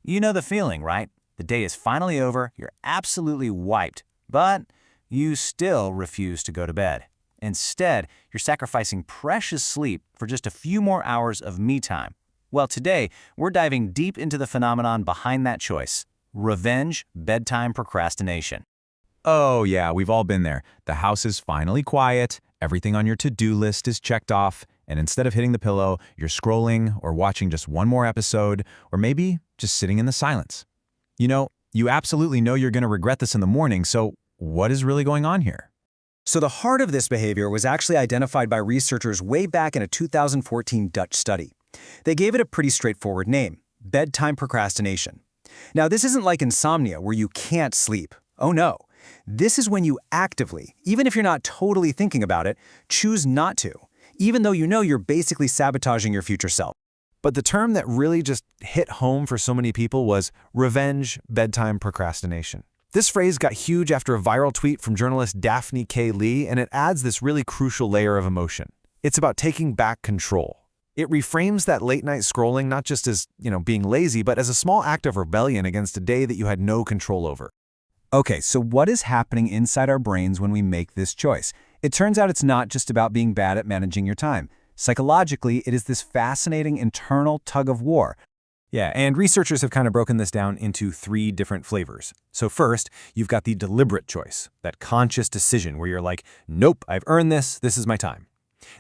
You know the feeling, right? The day is finally over, you're absolutely wiped, but you still refuse to go to bed. Instead, you're sacrificing precious sleep for just a few more hours of me time. Well, today, we're diving deep into the phenomenon behind that choice: revenge bedtime procrastination. Oh yeah, we've all been there. The house is finally quiet, everything on your to-do list is checked off, and instead of hitting the pillow, you're scrolling or watching just one more episode, or maybe just sitting in the silence. You absolutely know you're going to regret this in the morning, so what is really going on here? So the heart of this behavior was actually identified by researchers way back in a 2014 Dutch study. They gave it a pretty straightforward name: bedtime procrastination. Now, this isn't like insomnia where you can't sleep. Oh no. This is when you actively, even if you're not totally thinking about it, choose not to, even though you know you're basically sabotaging your future self. But the term that really just hit home for so many people was revenge bedtime procrastination. This phrase got huge after a viral tweet from journalist Daphne K. Lee, and it adds this really crucial layer of emotion. It's about taking back control. It reframes that late-night scrolling not just as, being lazy, but as a small act of rebellion against a day that you had no control over. Okay, so what is happening inside our brains when we make this choice? It turns out it's not just about being bad at managing your time. Psychologically, it is this fascinating internal tug of war. Yeah, and researchers have kind of broken this down into 3 different flavors. So first, you've got the deliberate choice, that conscious decision where you're like, nope, I've earned this is my time.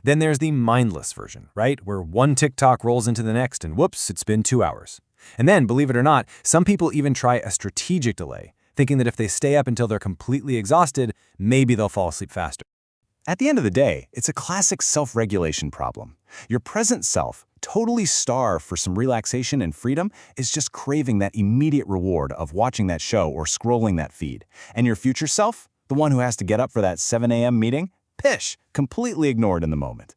Then there's the mindless version, right? Where one TikTok rolls into the next and whoops, it's been 2 hours. And then, believe it or not, some people even try a strategic delay, thinking that if they stay up until they're completely exhausted, maybe they'll fall asleep faster. At the end of the day, it's a classic self-regulation problem. Your present self, totally starved for some relaxation and freedom, is just craving that immediate reward of watching that show or scrolling that feed. And your future self, the one who has to get up for that 7 a.m. meeting, pish, completely ignored in the moment.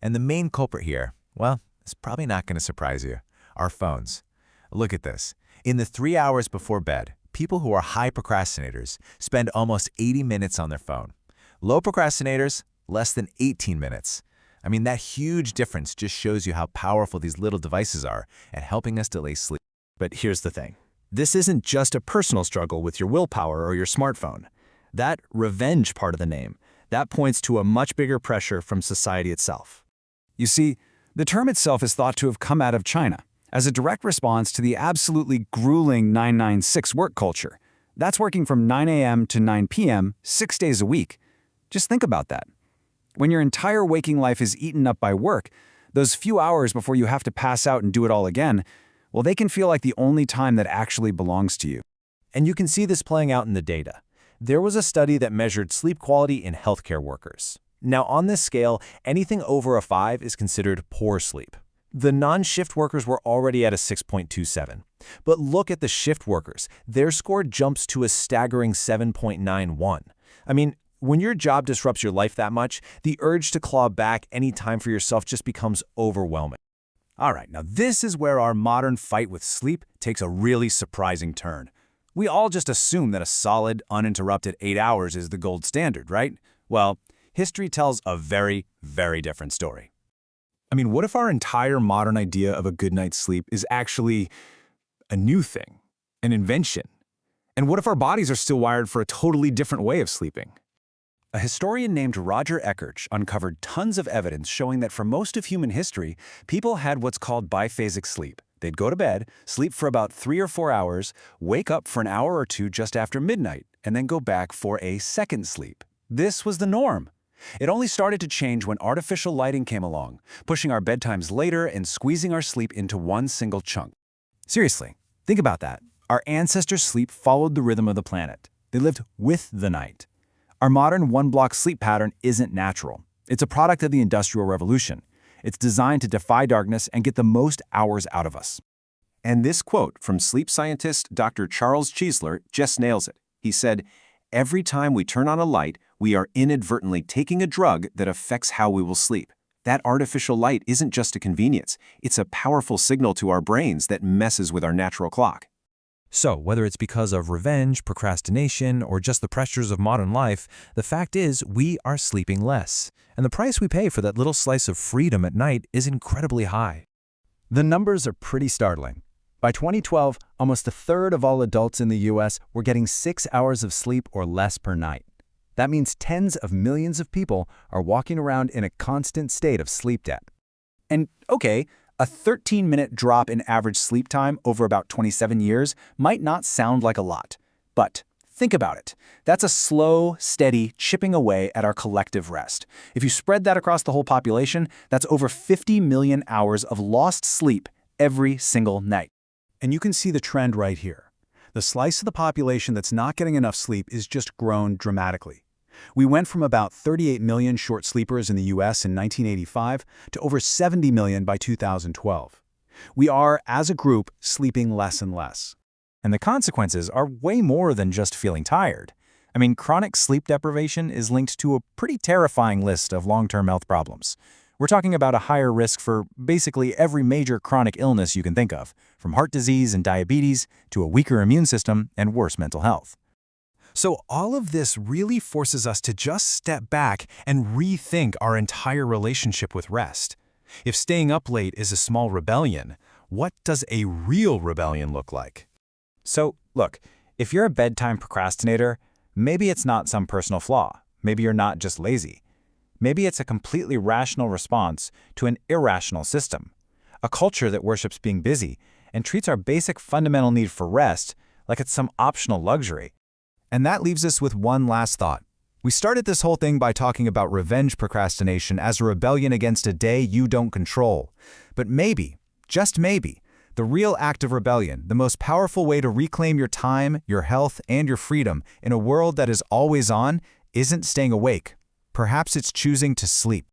And the main culprit here, well, it's probably not going to surprise you. Our phones. Look at this. In the 3 hours before bed, people who are high procrastinators spend almost 80 minutes on their phone. Low procrastinators, less than 18 minutes. I mean, that huge difference just shows you how powerful these little devices are at helping us delay sleep. But here's the thing. This isn't just a personal struggle with your willpower or your smartphone. That revenge part of the name, that points to a much bigger pressure from society itself. You see, the term itself is thought to have come out of China as a direct response to the absolutely grueling 996 work culture. That's working from 9 a.m. to 9 p.m. 6 days a week. Just think about that. When your entire waking life is eaten up by work, those few hours before you have to pass out and do it all again, well, they can feel like the only time that actually belongs to you. And you can see this playing out in the data. There was a study that measured sleep quality in healthcare workers. Now, on this scale, anything over a 5 is considered poor sleep. The non-shift workers were already at a 6.27. But look at the shift workers. Their score jumps to a staggering 7.91. I mean, when your job disrupts your life that much, the urge to claw back any time for yourself just becomes overwhelming. All right, now this is where our modern fight with sleep takes a really surprising turn. We all just assume that a solid, uninterrupted 8 hours is the gold standard, right? Well, history tells a very, very different story. I mean, what if our entire modern idea of a good night's sleep is actually a new thing, an invention? And what if our bodies are still wired for a totally different way of sleeping? A historian named Roger Eckertz uncovered tons of evidence showing that for most of human history, people had what's called biphasic sleep. They'd go to bed, sleep for about 3 or 4 hours, wake up for an hour or two just after midnight, and then go back for a second sleep. This was the norm. It only started to change when artificial lighting came along, pushing our bedtimes later and squeezing our sleep into one single chunk. Seriously, think about that. Our ancestors' sleep followed the rhythm of the planet. They lived with the night. Our modern one-block sleep pattern isn't natural. It's a product of the Industrial Revolution. It's designed to defy darkness and get the most hours out of us. And this quote from sleep scientist Dr. Charles Chiesler just nails it. He said, "Every time we turn on a light, we are inadvertently taking a drug that affects how we will sleep. That artificial light isn't just a convenience. It's a powerful signal to our brains that messes with our natural clock." So, whether it's because of revenge, procrastination, or just the pressures of modern life, the fact is we are sleeping less. And the price we pay for that little slice of freedom at night is incredibly high. The numbers are pretty startling. By 2012, almost a third of all adults in the US were getting 6 hours of sleep or less per night. That means tens of millions of people are walking around in a constant state of sleep debt. And okay, a 13-minute drop in average sleep time over about 27 years might not sound like a lot. But think about it. That's a slow, steady chipping away at our collective rest. If you spread that across the whole population, that's over 50 million hours of lost sleep every single night. And you can see the trend right here. The slice of the population that's not getting enough sleep is just grown dramatically. We went from about 38 million short sleepers in the US in 1985 to over 70 million by 2012. We are, as a group, sleeping less and less. And the consequences are way more than just feeling tired. I mean, chronic sleep deprivation is linked to a pretty terrifying list of long-term health problems. We're talking about a higher risk for basically every major chronic illness you can think of, from heart disease and diabetes to a weaker immune system and worse mental health. So all of this really forces us to just step back and rethink our entire relationship with rest. If staying up late is a small rebellion, what does a real rebellion look like? So, look, if you're a bedtime procrastinator, maybe it's not some personal flaw. Maybe you're not just lazy. Maybe it's a completely rational response to an irrational system, a culture that worships being busy and treats our basic fundamental need for rest like it's some optional luxury. And that leaves us with one last thought. We started this whole thing by talking about revenge procrastination as a rebellion against a day you don't control. But maybe, just maybe, the real act of rebellion, the most powerful way to reclaim your time, your health, and your freedom in a world that is always on, isn't staying awake. Perhaps it's choosing to sleep.